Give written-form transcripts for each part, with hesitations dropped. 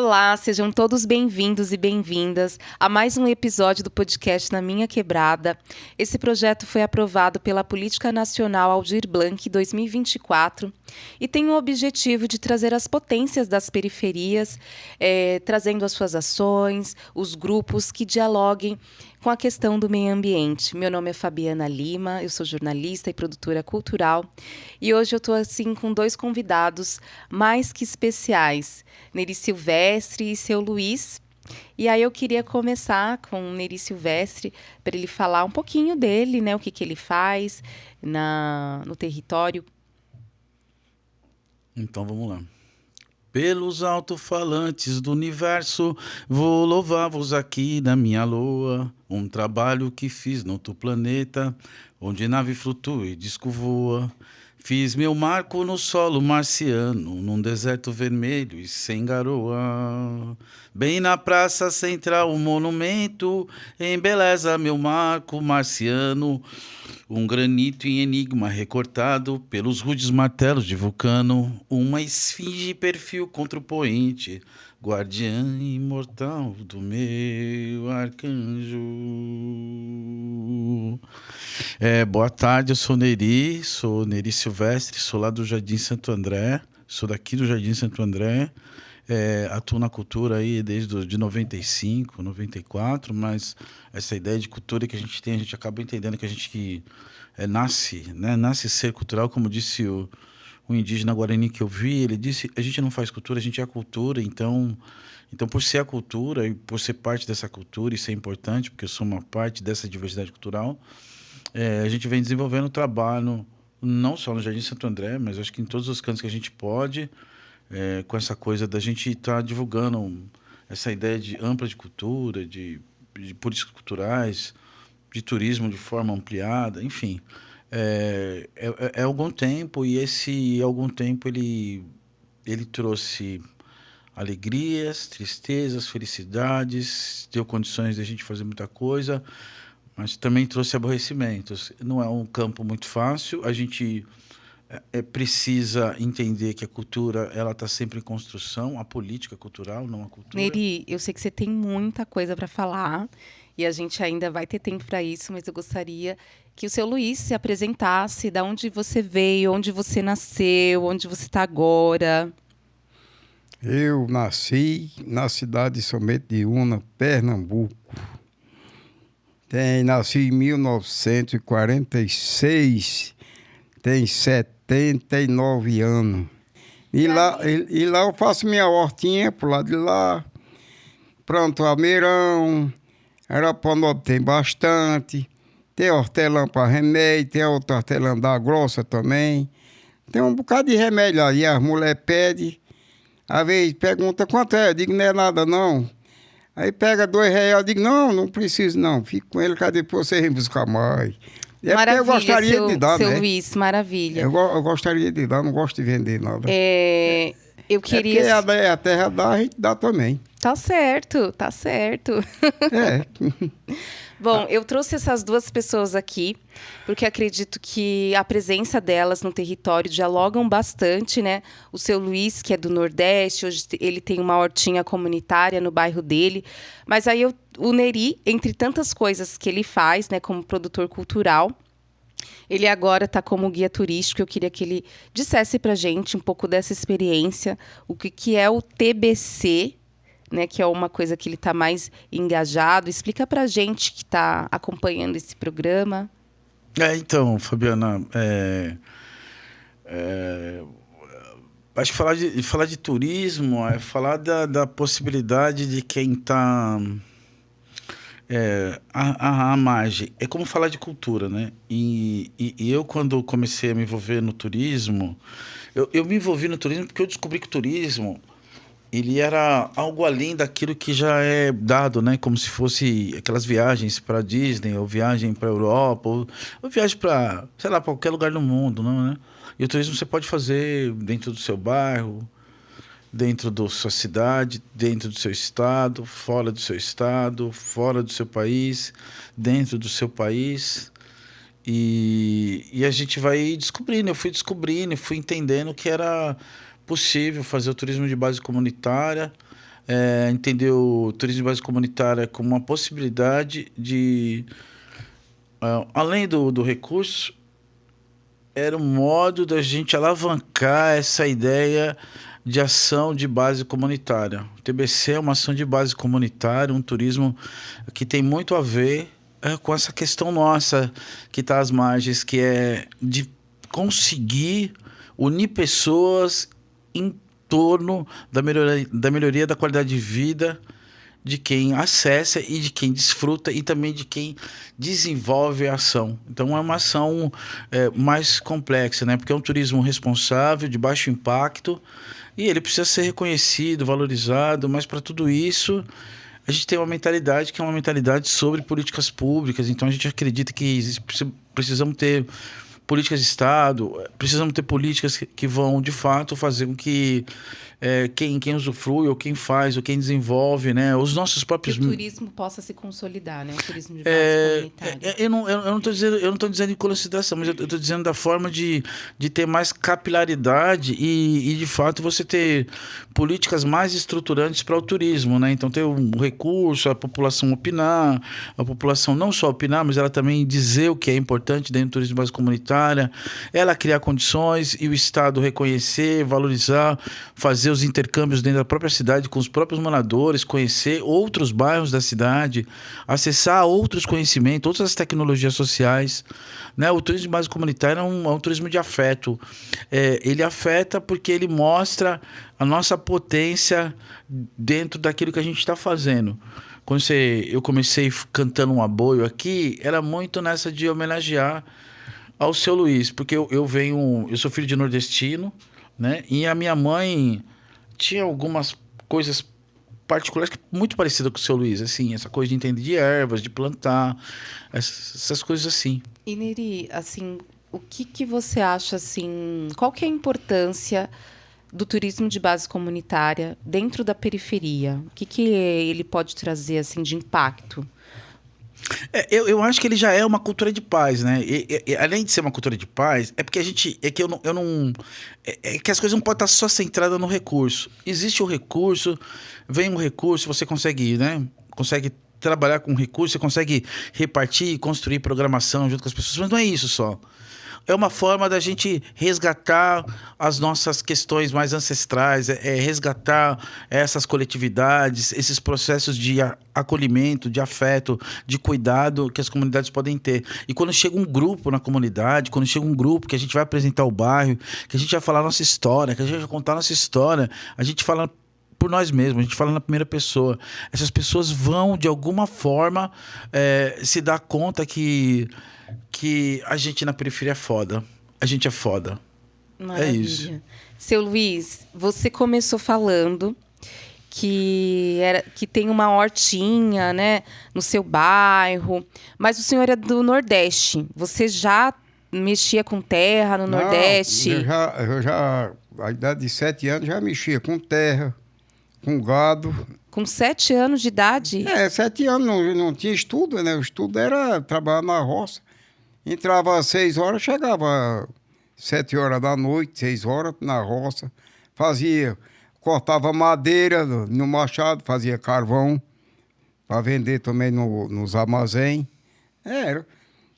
Olá, sejam todos bem-vindos e bem-vindas a mais um episódio do podcast Na Minha Quebrada. Esse projeto foi aprovado pela Política Nacional Aldir Blanc 2024 e tem o objetivo de trazer as potências das periferias, trazendo as suas ações, os grupos que dialoguem com a questão do meio ambiente. Meu nome é Fabiana Lima, eu sou jornalista e produtora cultural e hoje eu estou assim com dois convidados mais que especiais, Neri Silvestre e seu Luiz. E aí eu queria começar com o Neri Silvestre para ele falar um pouquinho dele, né, o que ele faz no território. Então vamos lá. Pelos alto-falantes do universo, vou louvar-vos aqui na minha lua. Um trabalho que fiz no outro planeta, onde nave flutua e disco voa. Fiz meu marco no solo marciano, num deserto vermelho e sem garoa. Bem na praça central, um monumento embeleza meu marco marciano. Um granito em enigma recortado pelos rudes martelos de Vulcano. Uma esfinge perfil contra o poente, guardiã imortal do meu arcanjo. Boa tarde, eu sou Neri Silvestre, sou lá do Jardim Santo André, sou daqui do Jardim Santo André. Atuo na cultura aí desde de 95, 94, mas essa ideia de cultura que a gente tem, a gente acaba entendendo que a gente nasce ser cultural, como disse o indígena Guarani que eu vi, ele disse, a gente não faz cultura, a gente é a cultura, então por ser a cultura e por ser parte dessa cultura, isso é importante, porque eu sou uma parte dessa diversidade cultural, a gente vem desenvolvendo trabalho, não só no Jardim Santo André, mas acho que em todos os cantos que a gente pode, com essa coisa da gente estar divulgando essa ideia ampla de cultura, de políticas culturais, de turismo de forma ampliada, enfim. É algum tempo, e esse algum tempo ele trouxe alegrias, tristezas, felicidades, deu condições de a gente fazer muita coisa, mas também trouxe aborrecimentos. Não é um campo muito fácil, a gente precisa entender que a cultura ela está sempre em construção, a política cultural, não a cultura. Neri, eu sei que você tem muita coisa para falar e a gente ainda vai ter tempo para isso, mas eu gostaria que o seu Luiz se apresentasse, de onde você veio, onde você nasceu, onde você está agora. Eu nasci na cidade de Somente de Una, Pernambuco. Nasci em 1946, tem 79 anos. E lá eu faço minha hortinha pro lado de lá. Pronto, almeirão, Araponópolis tem bastante. Tem hortelã para remédio, tem outra hortelã da grossa também. Tem um bocado de remédio aí, as mulheres pedem. Às vezes pergunta quanto é, eu digo não é nada não. Aí pega R$2, eu digo não preciso não, fico com ele, cadê depois você vem buscar mais. Maravilha, eu gostaria de dar, seu né? Luiz, maravilha. Eu gostaria de dar, não gosto de vender nada. Eu queria... Porque a terra dá, a gente dá também. Tá certo, tá certo. Bom, eu trouxe essas duas pessoas aqui, porque acredito que a presença delas no território dialogam bastante, né? O seu Luiz, que é do Nordeste, hoje ele tem uma hortinha comunitária no bairro dele. Mas aí o Neri, entre tantas coisas que ele faz, né, como produtor cultural, ele agora está como guia turístico. Eu queria que ele dissesse pra gente um pouco dessa experiência, o que é o TBC, né, que é uma coisa que ele está mais engajado. Explica pra gente que está acompanhando esse programa. Então, Fabiana, acho que falar de turismo é falar da possibilidade de quem está à margem. É como falar de cultura, né? E eu, quando comecei a me envolver no turismo, eu me envolvi no turismo porque eu descobri que o turismo ele era algo além daquilo que já é dado, né? Como se fosse aquelas viagens para Disney, ou viagem para Europa, ou viagem para, sei lá, para qualquer lugar do mundo, não, né? E o turismo você pode fazer dentro do seu bairro, dentro da sua cidade, dentro do seu estado, fora do seu estado, fora do seu país, dentro do seu país. E a gente vai descobrindo, eu fui entendendo que era possível fazer o turismo de base comunitária, entendeu o turismo de base comunitária como uma possibilidade de, além do recurso, era um modo da gente alavancar essa ideia de ação de base comunitária. O TBC é uma ação de base comunitária, um turismo que tem muito a ver com essa questão nossa que está às margens, que é de conseguir unir pessoas em torno da melhoria da qualidade de vida de quem acessa e de quem desfruta e também de quem desenvolve a ação. Então é uma ação mais complexa, né? Porque é um turismo responsável, de baixo impacto, e ele precisa ser reconhecido, valorizado, mas para tudo isso a gente tem uma mentalidade que é uma mentalidade sobre políticas públicas. Então a gente acredita que precisamos ter políticas de Estado, precisamos ter políticas que vão, de fato, fazer com que quem usufrui, ou quem faz, ou quem desenvolve, né, os nossos próprios... Que o turismo possa se consolidar, né? O turismo de base comunitária. Eu não estou dizendo em consideração, mas eu estou dizendo da forma de ter mais capilaridade e, de fato, você ter políticas mais estruturantes para o turismo, né? Então, ter um recurso, a população opinar, a população não só opinar, mas ela também dizer o que é importante dentro do turismo de base comunitária, ela criar condições e o Estado reconhecer, valorizar, fazer os intercâmbios dentro da própria cidade com os próprios moradores, conhecer outros bairros da cidade, acessar outros conhecimentos, outras tecnologias sociais, né? O turismo de base comunitária é um turismo de afeto. Ele afeta porque ele mostra a nossa potência dentro daquilo que a gente está fazendo. Quando eu comecei cantando um aboio aqui, era muito nessa de homenagear ao Seu Luiz, porque eu sou filho de nordestino, né? E a minha mãe tinha algumas coisas particulares muito parecidas com o Seu Luiz, assim, essa coisa de entender de ervas, de plantar, essas coisas assim. E Neri, assim, o que você acha, assim, qual que é a importância do turismo de base comunitária dentro da periferia? O que ele pode trazer, assim, de impacto? Eu acho que ele já é uma cultura de paz, né? Além de ser uma cultura de paz, é porque a gente... É que as coisas não podem estar só centradas no recurso. Existe o recurso, vem um recurso, você consegue, né? Consegue trabalhar com recurso, você consegue repartir e construir programação junto com as pessoas, mas não é isso só. É uma forma da gente resgatar as nossas questões mais ancestrais, resgatar essas coletividades, esses processos de acolhimento, de afeto, de cuidado que as comunidades podem ter. E quando chega um grupo na comunidade, quando chega um grupo que a gente vai apresentar o bairro, que a gente vai falar a nossa história, que a gente vai contar a nossa história, a gente fala por nós mesmos, a gente fala na primeira pessoa. Essas pessoas vão, de alguma forma, se dar conta que a gente na periferia é foda. A gente é foda. Maravilha. É isso. Seu Luiz, você começou falando que tem uma hortinha, né, no seu bairro, mas o senhor é do Nordeste. Você já mexia com terra no Nordeste? Eu já, a idade de 7 anos, já mexia com terra, com gado. Com 7 anos de idade? 7 anos, não tinha estudo, né? O estudo era trabalhar na roça. Entrava às 6 horas, chegava às 7 horas da noite, 6 horas, na roça. Cortava madeira no machado, fazia carvão para vender também nos armazéns.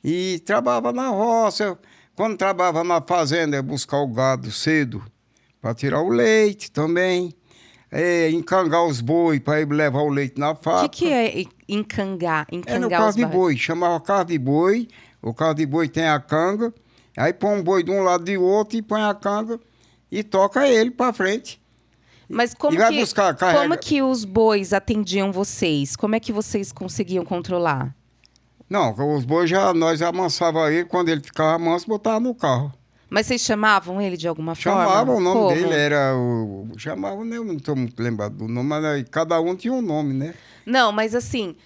E trabalhava na roça. Quando trabalhava na fazenda, ia buscar o gado cedo para tirar o leite também. Encangar os boi para ir levar o leite na fábrica. O que é encangar? No carro de boi, chamava carro de boi. O carro de boi tem a canga, aí põe um boi de um lado e do outro e põe a canga e toca ele para frente. Mas como que os bois atendiam vocês? Como é que vocês conseguiam controlar? Não, os bois nós amansava ele, quando ele ficava manso, botava no carro. Mas vocês chamavam ele de alguma forma? Chamavam, o nome dele era... Chamavam, eu não estou muito lembrado do nome, mas cada um tinha um nome, né? Não, mas assim...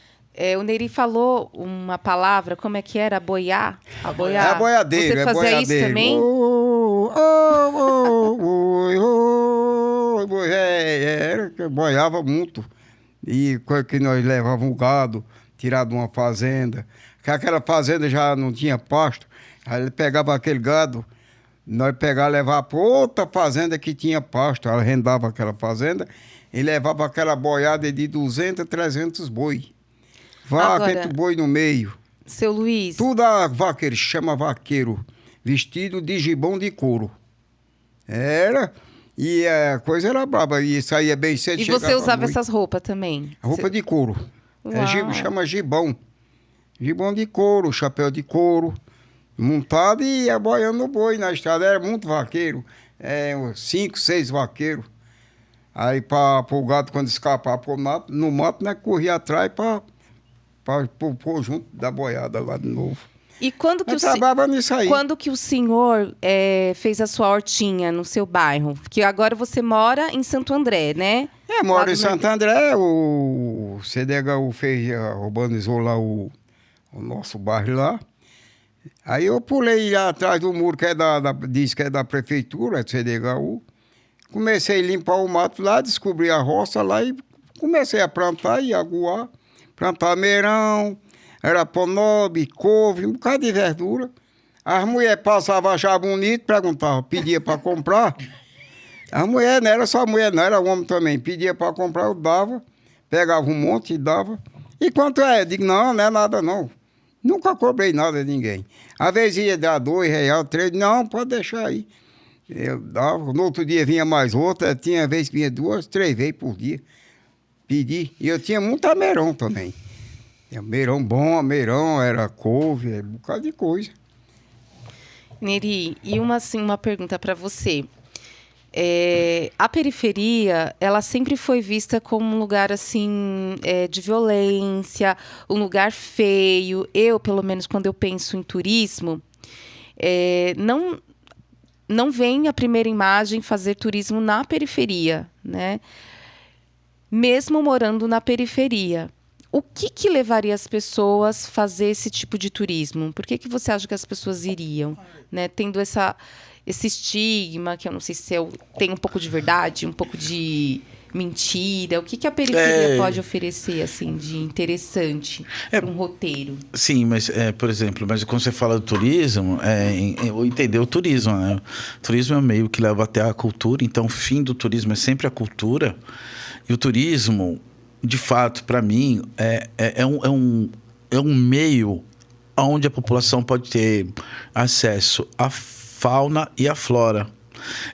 o Neri falou uma palavra, como é que era? Aboiar? É boiadeiro. Você fazia isso também? Boiava muito. E que nós levávamos o gado, tirado de uma fazenda. Que aquela fazenda já não tinha pasto. Aí ele pegava aquele gado, nós pegava e levava para outra fazenda que tinha pasto. Arrendava aquela fazenda e levava aquela boiada de 200, 300 boi. Vaca, entre boi no meio. Seu Luiz... Tudo a vaqueiro, chama vaqueiro, vestido de gibão de couro. Era, e a coisa era braba, e saía bem cedo. E você usava essas roupas também? Roupa de couro. Chama gibão. Gibão de couro, chapéu de couro, montado e ia boiando no boi na estrada. Era muito vaqueiro, 5, 6 vaqueiros. Aí para o gado, quando escapar no mato, né, corria atrás para o conjunto da boiada lá de novo. E quando que, nisso aí. Quando que o senhor fez a sua hortinha no seu bairro? Porque agora você mora em Santo André, né? Moro em Santo André. O CDHU urbanizou lá o nosso bairro lá. Aí eu pulei lá atrás do muro, que diz que é da prefeitura, do CDHU. Comecei a limpar o mato lá, descobri a roça lá e comecei a plantar e aguar. Plantar meirão, araponobe, couve, um bocado de verdura. As mulheres passavam, achavam bonito, perguntavam, pedia para comprar. As mulheres, não era só mulher, não, era homem também. Pedia para comprar, eu dava, pegava um monte e dava. E quanto é? Eu digo, não é nada não. Nunca cobrei nada de ninguém. Às vezes ia dar R$2, 3, não, pode deixar aí. Eu dava, no outro dia vinha mais outra, tinha vez que vinha 2, 3 vezes por dia. Pedi. E eu tinha muito ameirão também. Ameirão bom, ameirão, era couve, um bocado de coisa. Neri, e uma pergunta para você. A periferia, ela sempre foi vista como um lugar assim de violência, um lugar feio. Eu, pelo menos, quando eu penso em turismo, não vem a primeira imagem fazer turismo na periferia, né? Mesmo morando na periferia. O que levaria as pessoas a fazer esse tipo de turismo? Por que você acha que as pessoas iriam, né? Tendo esse estigma, que eu não sei se tem um pouco de verdade, um pouco de mentira. O que a periferia pode oferecer assim, de interessante para um roteiro? Sim, mas, por exemplo, quando você fala do turismo, eu entender o turismo, né? O turismo é um meio que leva até a cultura, então o fim do turismo é sempre a cultura. E o turismo, de fato, para mim, é um meio onde a população pode ter acesso à fauna e à flora.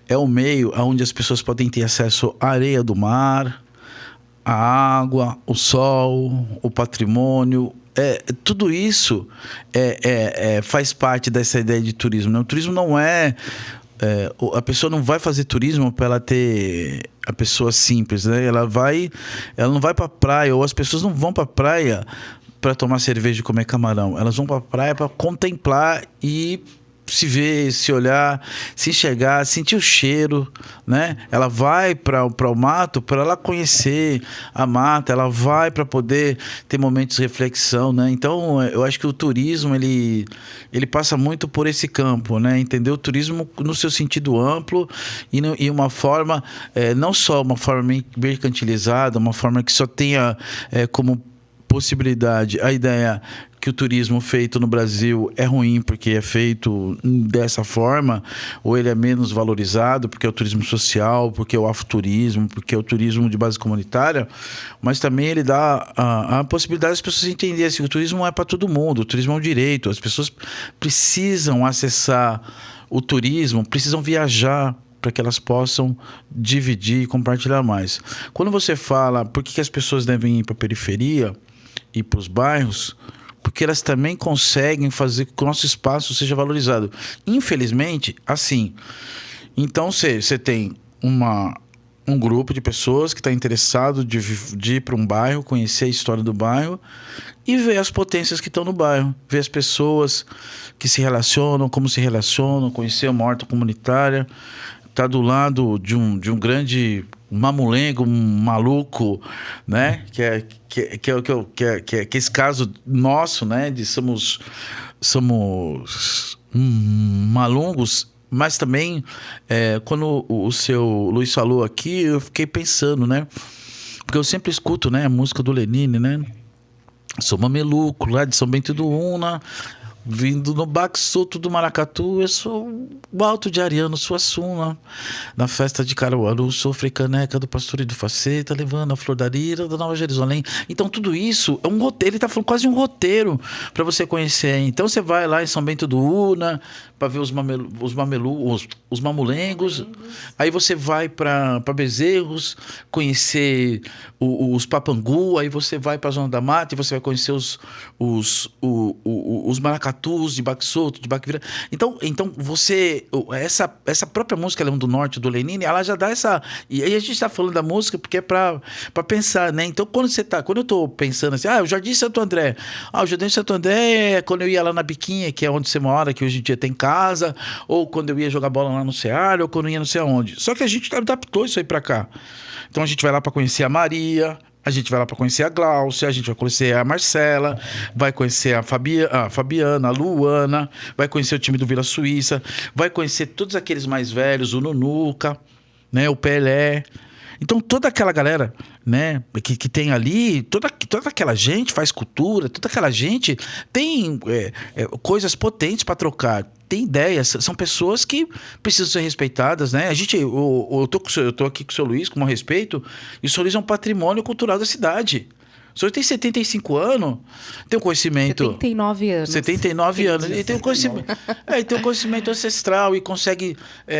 É um meio onde as pessoas podem ter acesso à areia do mar, à água, o sol, o patrimônio. Tudo isso faz parte dessa ideia de turismo, né? O turismo não a pessoa não vai fazer turismo para ela ter a pessoa simples, né? Ela não vai para a praia, ou as pessoas não vão para a praia para tomar cerveja e comer camarão. Elas vão para a praia para contemplar e se ver, se olhar, se enxergar, sentir o cheiro, né? Ela vai para o mato para ela conhecer a mata, ela vai para poder ter momentos de reflexão, né? Então, eu acho que o turismo, ele passa muito por esse campo, né? Entender o turismo no seu sentido amplo e uma forma, não só uma forma mercantilizada, uma forma que só tenha como possibilidade a ideia que o turismo feito no Brasil é ruim porque é feito dessa forma, ou ele é menos valorizado porque é o turismo social, porque é o afroturismo, porque é o turismo de base comunitária, mas também ele dá a possibilidade das pessoas entenderem assim, que o turismo não é para todo mundo, o turismo é um direito, as pessoas precisam acessar o turismo, precisam viajar para que elas possam dividir e compartilhar mais. Quando você fala por que as pessoas devem ir para a periferia e para os bairros, porque elas também conseguem fazer com que o nosso espaço seja valorizado. Infelizmente, assim. Então, você tem um grupo de pessoas que está interessado de ir para um bairro, conhecer a história do bairro e ver as potências que estão no bairro. Ver as pessoas que se relacionam, como se relacionam, conhecer uma horta comunitária. Está do lado de um grande mamulengo, um maluco, né? Que é esse caso nosso, né? De somos malungos, mas também quando o seu Luiz falou aqui, eu fiquei pensando, né? Porque eu sempre escuto, né, a música do Lenine, né? Sou mameluco lá de São Bento do Una. vindo no baque solto do maracatu, eu sou o alto de Ariano, sou a Suna. Na festa de Caruaru, sou frecaneca do pastor e do faceta, levando a flor da lira da Nova Jerusalém. Então tudo isso é um roteiro, ele está falando quase um roteiro para você conhecer. Então você vai lá em São Bento do Una para ver os mamulengos. Aí você vai para Bezerros conhecer os papangu. Aí você vai para a Zona da Mata e você vai conhecer os maracatus de baque solto, de baque virado. Então você... Essa própria música Leão do Norte, do Lenine, ela já dá essa... E aí a gente está falando da música porque é para pensar, né? Então quando eu estou pensando assim, o Jardim Santo André. O Jardim Santo André é quando eu ia lá na Biquinha, que é onde você mora, que hoje em dia tem casa, ou quando eu ia jogar bola lá no Ceará, ou quando eu ia não sei aonde. Só que a gente adaptou isso aí para cá. Então a gente vai lá para conhecer a Maria, a gente vai lá para conhecer a Gláucia, a gente vai conhecer a Marcela, vai conhecer a Fabiana, a Luana, vai conhecer o time do Vila Suíça, vai conhecer todos aqueles mais velhos, o Nunuca, né, o Pelé. Então toda aquela galera, né, que tem ali, toda aquela gente faz cultura, toda aquela gente tem coisas potentes para trocar, tem ideias, são pessoas que precisam ser respeitadas, né? Eu tô aqui com o seu Luiz, com o respeito, e o seu Luiz é um patrimônio cultural da cidade. O senhor tem 75 anos, tem um conhecimento... 79 anos. 79 anos. Ele tem um conhecimento, tem um conhecimento ancestral e consegue,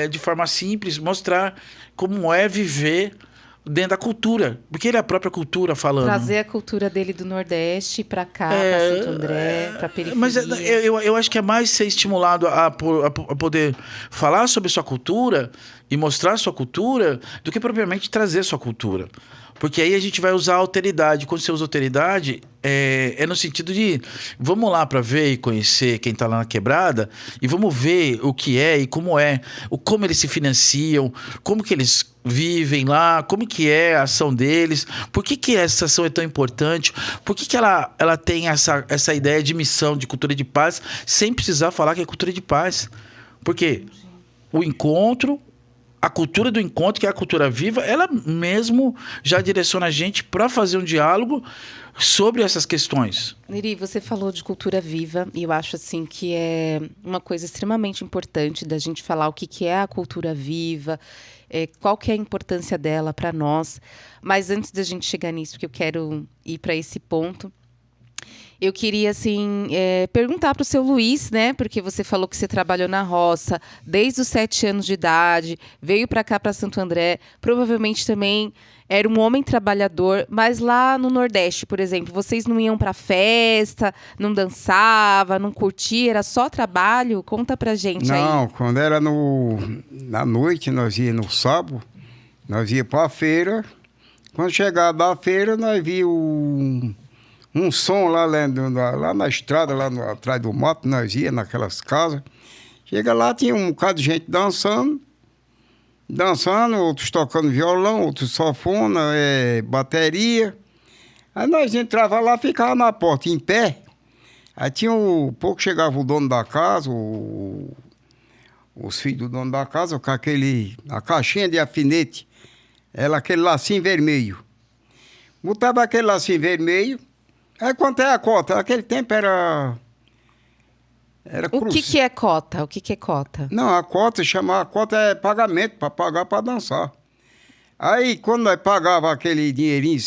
de forma simples, mostrar como é viver dentro da cultura. Porque ele é a própria cultura falando. Trazer a cultura dele do Nordeste para cá, para Santo André, para periferia. Mas eu acho que é mais ser estimulado a poder falar sobre sua cultura e mostrar sua cultura do que propriamente trazer sua cultura. Porque aí a gente vai usar a alteridade. Quando você usa alteridade, é no sentido de vamos lá para ver e conhecer quem está lá na quebrada e vamos ver o que é e como é, como eles se financiam, como que eles vivem lá, como que é a ação deles, por que essa ação é tão importante, por que ela tem essa ideia de missão, de cultura de paz, sem precisar falar que é cultura de paz. Porque o encontro... A cultura do encontro, que é a cultura viva, ela mesmo já direciona a gente para fazer um diálogo sobre essas questões. Neri, você falou de cultura viva e eu acho assim que é uma coisa extremamente importante da gente falar o que é a cultura viva, qual que é a importância dela para nós. Mas antes da gente chegar nisso, porque eu quero ir para esse ponto, eu queria, assim, perguntar para o seu Luiz, né? Porque você falou que você trabalhou na roça desde os 7 anos de idade, veio para cá, para Santo André, provavelmente também era um homem trabalhador, mas lá no Nordeste, por exemplo, vocês não iam para festa, não dançava, não curtia, era só trabalho? Conta pra gente aí. Não, quando era na noite, nós ia no sábado, nós ia para a feira. Quando chegava da feira, nós via um som lá na estrada, lá atrás do mato, nós ia naquelas casas. Chega lá, tinha um bocado de gente dançando, outros tocando violão, outros sanfona, bateria. Aí nós entrava lá, ficava na porta, em pé. Aí tinha pouco chegava o dono da casa, os filhos do dono da casa, com a caixinha de alfinete, aquele lacinho vermelho. Botava aquele lacinho vermelho. Aí quanto é a cota? Naquele tempo era O que é cota? O que é cota? Não, a cota é pagamento, para pagar para dançar. Aí, quando nós pagava aquele dinheirinho,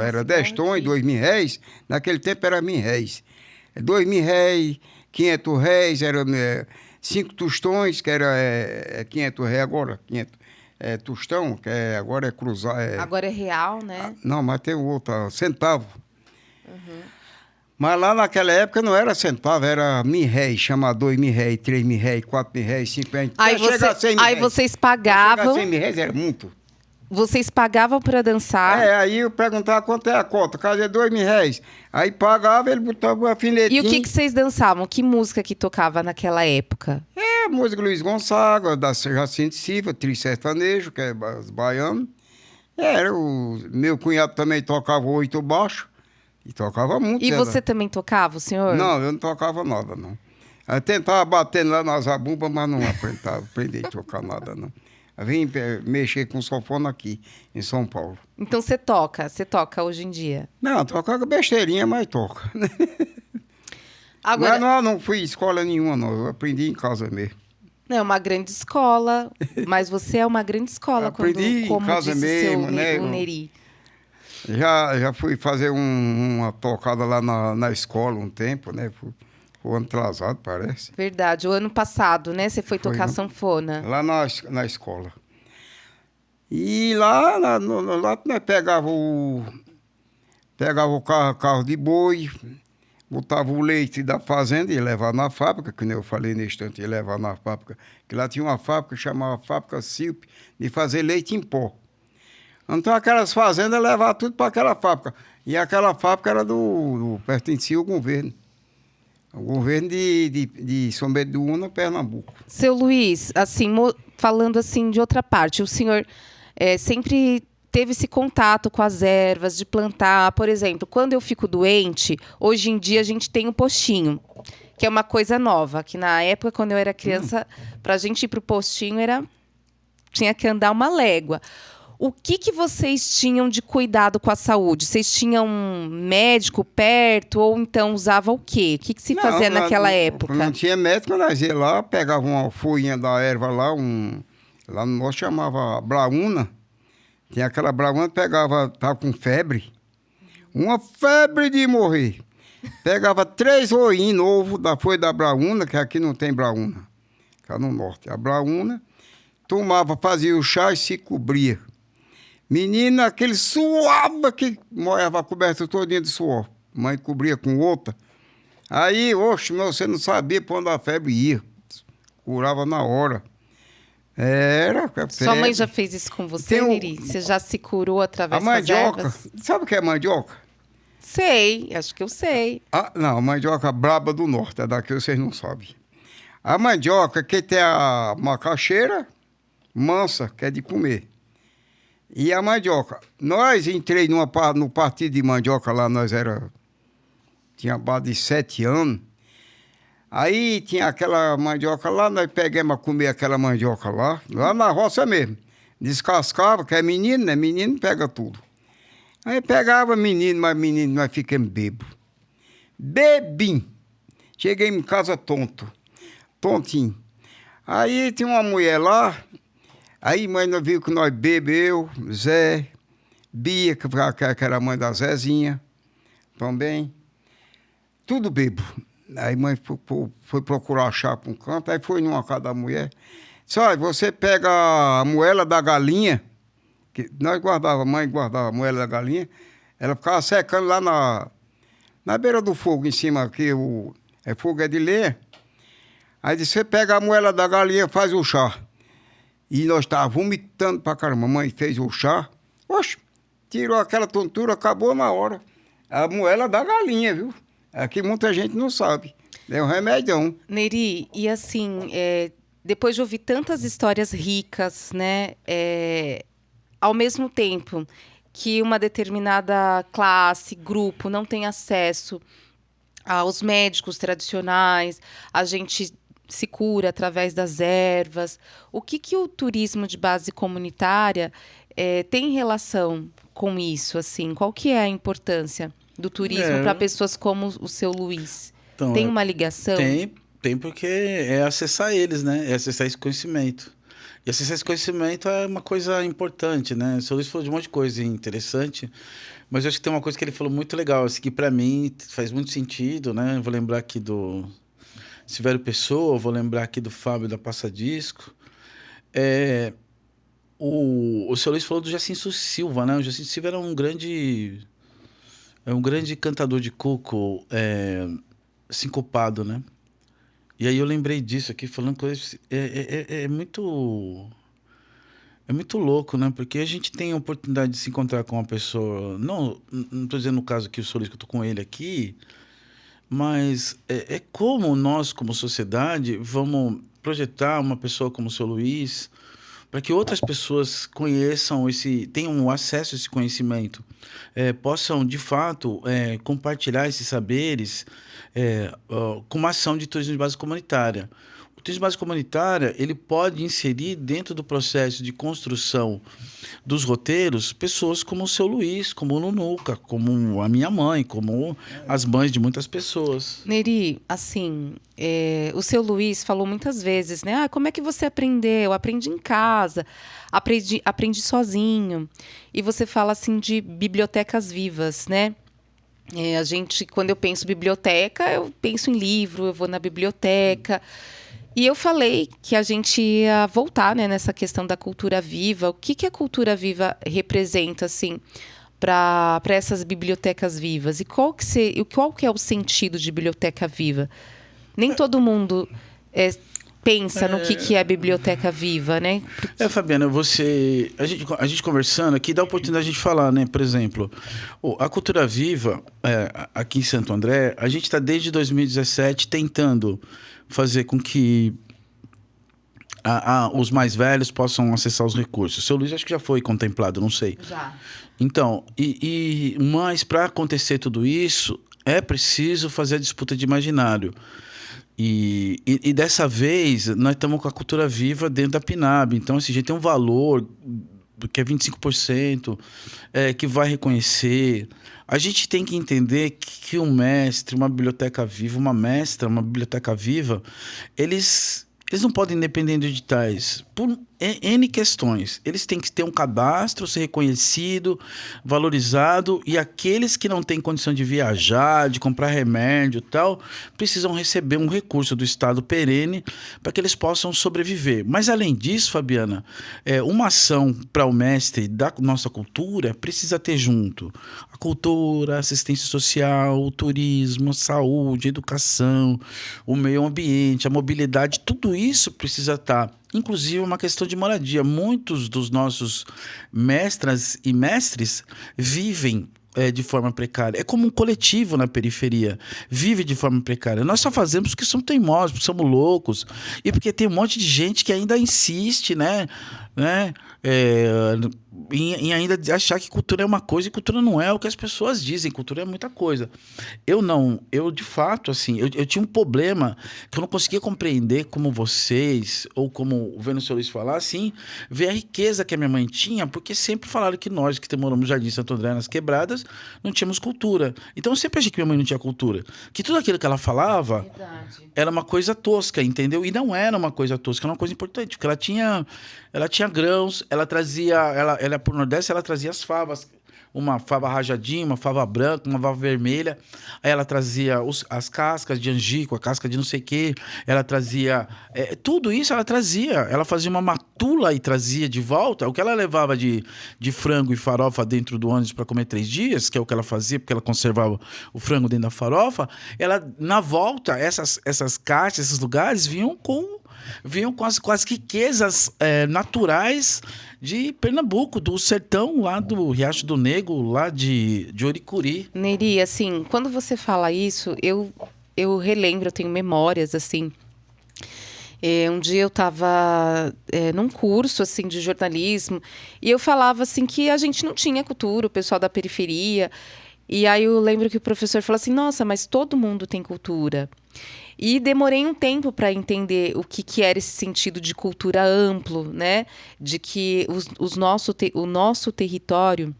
era 10 tons, 2.000 réis, naquele tempo era 1.000 réis. 2.000 réis, 500 réis, era 5 tostões, que era 500 réis agora, 500 tostão, que agora é cruzar. Agora é real, né? Não, mas tem outro, centavo. Uhum. Mas lá naquela época não era centavo, era 1.000 réis, chama 2.000 réis, 3.000 réis, 4.000 réis, 5.000 réis. Aí vocês pagavam... 100.000 réis era muito. Vocês pagavam para dançar? Aí eu perguntava quanto é a cota, caso é 2.000 réis. Aí pagava, ele botava o alfinetinho. E o que vocês dançavam? Que música que tocava naquela época? Música Luiz Gonzaga, da Jacinto Silva, trio sertanejo, que é baiano. O meu cunhado também tocava 8 baixo. E tocava muito. E você também tocava, o senhor? Não, eu não tocava nada, não. Eu tentava batendo lá nas zabumbas, mas não aprendi a tocar nada, não. Eu vim mexer com sanfona aqui, em São Paulo. Então você toca hoje em dia? Não, toca besteirinha, mas toca. Agora, Não fui em escola nenhuma, não. Eu aprendi em casa mesmo. não é uma grande escola, mas você é uma grande escola Aprendi como em casa disse mesmo, né? o Neri. Já fui fazer uma tocada lá na escola um tempo, né? Foi um ano atrasado, parece. Verdade, o ano passado, né? Você foi tocar né? sanfona. Lá na escola. E lá nós pegava o carro de boi, botava o leite da fazenda e ia levar na fábrica, que nem eu falei no instante, ia levar na fábrica, que lá tinha uma fábrica que chamava Fábrica Silp, de fazer leite em pó. Então aquelas fazendas levavam tudo para aquela fábrica. E aquela fábrica era pertencia ao governo. O governo de São Bento do Una, Pernambuco. Seu Luiz, assim, falando assim de outra parte, o senhor sempre teve esse contato com as ervas, de plantar. Por exemplo, quando eu fico doente, hoje em dia a gente tem um postinho, que é uma coisa nova, que na época, quando eu era criança, para a gente ir para o postinho, tinha que andar uma légua. O que vocês tinham de cuidado com a saúde? Vocês tinham um médico perto ou então usava o quê? O que se fazia naquela época? Não tinha médico, nós ia lá, pegava uma folhinha da erva lá, lá no norte chamava braúna. Tinha aquela braúna, tava com febre. Uma febre de morrer. Pegava 3 roinhos novos da folha da braúna, que aqui não tem braúna, cá no norte. A braúna, tomava, fazia o chá e se cobria. Menino, aquele suava que molhava coberta todinha de suor. Mãe cobria com outra. Aí, você não sabia para onde a febre ia. Curava na hora. Era febre. Sua mãe já fez isso com você, Neri? Você já se curou através das ervas? Sabe o que é mandioca? Sei, acho que eu sei. Não, a mandioca braba do norte, é daqui vocês não sabem. A mandioca que tem a macaxeira mansa, que é de comer. E a mandioca. Nós entrei no partido de mandioca lá, tinha base de 7 anos. Aí tinha aquela mandioca lá, nós pegamos a comer aquela mandioca lá na roça mesmo. Descascava, que é menino, né? Menino pega tudo. Aí pegava menino, nós ficamos bêbados. Bebim. Cheguei em casa tontinho. Aí tinha uma mulher lá. Aí mãe não viu que nós bebeu, Zé, Bia, que era a mãe da Zezinha, também. Tudo bebo. Aí mãe foi procurar chá para um canto, aí foi numa casa da mulher. Disse, olha, você pega a moela da galinha, que mãe guardava a moela da galinha, ela ficava secando lá na beira do fogo, em cima, que fogo é de lenha. Aí disse, você pega a moela da galinha, faz o chá. E nós estávamos vomitando pra caramba. Mãe fez o chá. Tirou aquela tontura, acabou na hora. A moela da galinha, viu? Aqui muita gente não sabe. É um remedião. Neri, e assim, depois de ouvir tantas histórias ricas, né? Ao mesmo tempo que uma determinada classe, grupo, não tem acesso aos médicos tradicionais, a gente se cura através das ervas. O que o turismo de base comunitária tem tem com isso? Assim? Qual que é a importância do turismo para pessoas como o seu Luiz? Então, tem uma ligação? Tem porque é acessar eles, né? É acessar esse conhecimento. E acessar esse conhecimento é uma coisa importante, né? O seu Luiz falou de um monte de coisa interessante, mas eu acho que tem uma coisa que ele falou muito legal, assim, que para mim faz muito sentido, né? Eu vou lembrar aqui do Silvério Pessoa, vou lembrar aqui do Fábio da Passadisco. O seu Luiz falou do Jacinto Silva, né? O Jacinto Silva era um grande cantador de coco sincopado, né? E aí eu lembrei disso aqui, falando coisas... É muito louco, né? Porque a gente tem a oportunidade de se encontrar com uma pessoa... Não estou dizendo no caso aqui, o seu Luiz, que eu estou com ele aqui... Mas como nós, como sociedade, vamos projetar uma pessoa como o seu Luiz para que outras pessoas conheçam tenham acesso a esse conhecimento, possam, de fato, compartilhar esses saberes com uma ação de turismo de base comunitária. turismo base comunitária, ele pode inserir dentro do processo de construção dos roteiros pessoas como o seu Luiz, como o Nunuca, como a minha mãe, como as mães de muitas pessoas. Neri, assim, o seu Luiz falou muitas vezes, né? Ah, como é que você aprendeu? Aprendi em casa, aprendi sozinho. E você fala, assim, de bibliotecas vivas, né? Quando eu penso biblioteca, eu penso em livro, eu vou na biblioteca. E eu falei que a gente ia voltar, né, nessa questão da cultura viva. O que a cultura viva representa, assim, para essas bibliotecas vivas? E qual que é o sentido de biblioteca viva? Nem todo mundo pensa no que é biblioteca viva, né? Fabiana, a gente conversando aqui dá a oportunidade de falar, né? Por exemplo, a Cultura Viva, aqui em Santo André, a gente está desde 2017 tentando fazer com que os mais velhos possam acessar os recursos. O seu Luiz acho que já foi contemplado, não sei. Já. Então, mas para acontecer tudo isso, é preciso fazer a disputa de imaginário. E dessa vez, nós estamos com a Cultura Viva dentro da PNAB. Então, assim, a gente tem um valor que é 25%, que vai reconhecer. A gente tem que entender que um mestre, uma biblioteca viva, uma mestra, uma biblioteca viva, eles não podem depender de editais por N questões. Eles têm que ter um cadastro, ser reconhecido, valorizado, e aqueles que não têm condição de viajar, de comprar remédio e tal, precisam receber um recurso do Estado perene para que eles possam sobreviver. Mas, além disso, Fabiana, uma ação para o mestre da nossa cultura precisa ter junto a cultura, a assistência social, o turismo, a saúde, a educação, o meio ambiente, a mobilidade, tudo isso precisa estar. Inclusive uma questão de moradia. Muitos dos nossos mestras e mestres vivem de forma precária. É como um coletivo na periferia. Vive de forma precária. Nós só fazemos porque somos teimosos, porque somos loucos. E porque tem um monte de gente que ainda insiste, né? Em ainda achar que cultura é uma coisa e cultura não é o que as pessoas dizem. Cultura é muita coisa. Eu de fato, assim, eu tinha um problema que eu não conseguia compreender como vocês, ou como vendo o seu Luiz falar, assim, ver a riqueza que a minha mãe tinha, porque sempre falaram que nós que moramos no Jardim Santo André, nas quebradas, não tínhamos cultura. Então eu sempre achei que minha mãe não tinha cultura. Que tudo aquilo que ela falava era uma coisa tosca, entendeu? E não era uma coisa tosca, era uma coisa importante, porque ela tinha grãos, ela trazia, ela por Nordeste, ela trazia as favas, uma fava rajadinha, uma fava branca, uma fava vermelha, aí ela trazia as cascas de angico, a casca de não sei o quê, ela trazia, tudo isso ela trazia, ela fazia uma matula e trazia de volta, o que ela levava de frango e farofa dentro do ônibus para comer 3 dias, que é o que ela fazia, porque ela conservava o frango dentro da farofa, ela, na volta, essas caixas, esses lugares, vinham com as riquezas naturais de Pernambuco, do sertão lá do Riacho do Negro, lá de Oricuri. Neri, assim, quando você fala isso, eu relembro, eu tenho memórias, assim. Um dia eu estava num curso, assim, de jornalismo, e eu falava, assim, que a gente não tinha cultura, o pessoal da periferia. E aí eu lembro que o professor falou assim, nossa, mas todo mundo tem cultura. E demorei um tempo para entender o que era esse sentido de cultura amplo, né? De que o nosso território,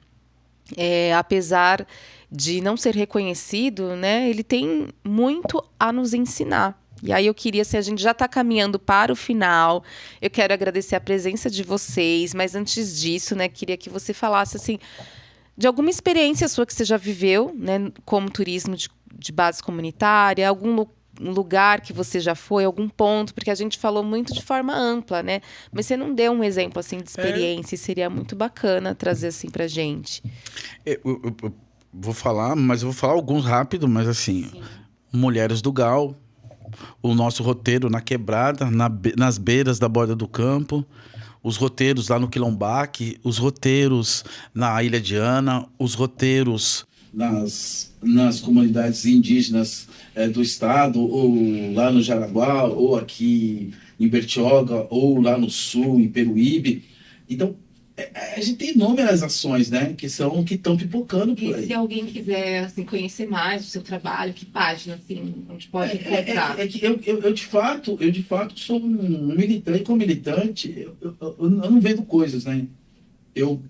apesar de não ser reconhecido, né? Ele tem muito a nos ensinar. E aí eu queria, se a gente já está caminhando para o final, eu quero agradecer a presença de vocês, mas antes disso, né? Queria que você falasse, assim, de alguma experiência sua que você já viveu, né? Como turismo de base comunitária, algum lugar que você já foi, algum ponto, porque a gente falou muito de forma ampla, né? Mas você não deu um exemplo, assim, de experiência, e seria muito bacana trazer, assim, pra gente. Eu vou falar, mas eu vou falar alguns rápido, mas assim, sim. Mulheres do Gal, o nosso roteiro na quebrada, nas beiras da borda do campo, os roteiros lá no Quilombaque, os roteiros na Ilha de Ana, os roteiros nas comunidades indígenas do estado, ou lá no Jaraguá, ou aqui em Bertioga, ou lá no sul, em Peruíbe. Então, A gente tem inúmeras ações, né? Que estão pipocando por E aí. se alguém quiser assim, conhecer mais do seu trabalho, que página assim, onde pode encontrar? É que eu de fato sou um militante, como militante, eu não vendo coisas, né? Eu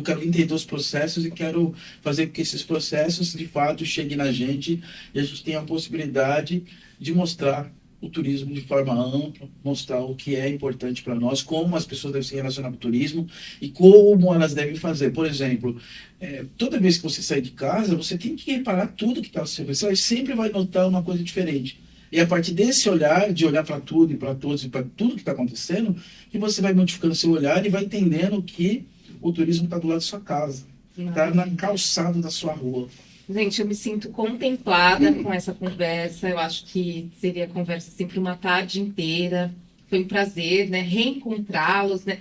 quero entender os processos e quero fazer com que esses processos, de fato, cheguem na gente e a gente tenha a possibilidade de mostrar o turismo de forma ampla, mostrar o que é importante para nós, como as pessoas devem se relacionar com o turismo e como elas devem fazer. Por exemplo, toda vez que você sair de casa, você tem que reparar tudo que está ao seu redor. Você sempre vai notar uma coisa diferente. E a partir desse olhar, de olhar para tudo e para todos e para tudo que está acontecendo, que você vai modificando seu olhar e vai entendendo que o turismo está do lado da sua casa, está na calçada da sua rua. Gente, eu me sinto contemplada com essa conversa. Eu acho que seria conversa sempre uma tarde inteira. Foi um prazer, né, reencontrá-los, né?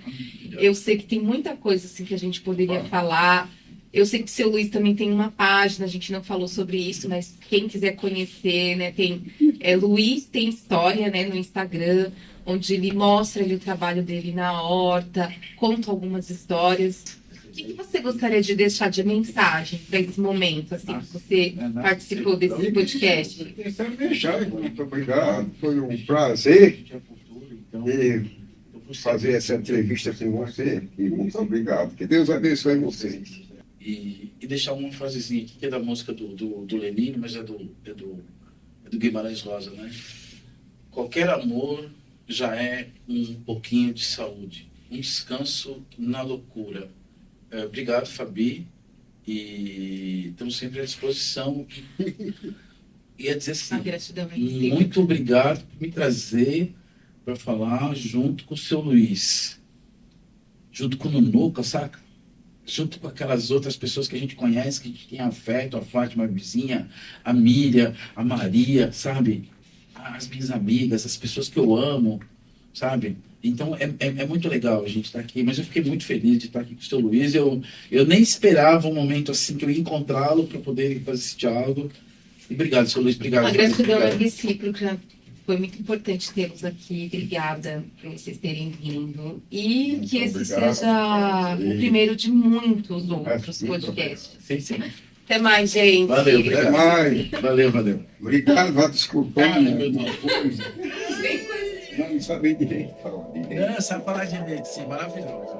Eu sei que tem muita coisa assim que a gente poderia falar. Eu sei que o seu Luiz também tem uma página, a gente não falou sobre isso, mas quem quiser conhecer, né, tem Luiz Tem História, né, no Instagram, onde ele mostra ali, o trabalho dele na horta, conta algumas histórias. O que você gostaria de deixar de mensagem para esse momento, assim, que você participou desse podcast? Muito obrigado, foi um prazer fazer essa entrevista com você e muito obrigado. Que Deus abençoe vocês. E deixar uma frasezinha aqui, que é da música do Lenine, mas é do Guimarães Rosa, né? Qualquer amor já é um pouquinho de saúde, um descanso na loucura. Obrigado, Fabi, e estamos sempre à disposição. E a dizer assim, A gratidão é muito obrigado por me trazer para falar junto com o seu Luiz, junto com o Nunuca, saca? Junto com aquelas outras pessoas que a gente conhece, que a gente tem afeto, a Fátima, a vizinha, a Miriam, a Maria, sabe? As minhas amigas, as pessoas que eu amo, sabe? Então é muito legal a gente estar aqui, mas eu fiquei muito feliz de estar aqui com o seu Luiz. Eu nem esperava um momento assim que eu ia encontrá-lo para poder fazer esse diálogo. E obrigado, seu Luiz, obrigado. A gratidão é recíproca. Foi muito importante tê-los aqui. Obrigada por vocês terem vindo. E Muito que esse obrigado. seja o primeiro de muitos outros podcasts. Sim. Até mais, gente. Valeu, Até obrigado. mais. Valeu. Obrigado, vai desculpar. Ah, meu Deus. Não sabia direito falar direito. Não, sabe falar direito, sim, maravilhoso.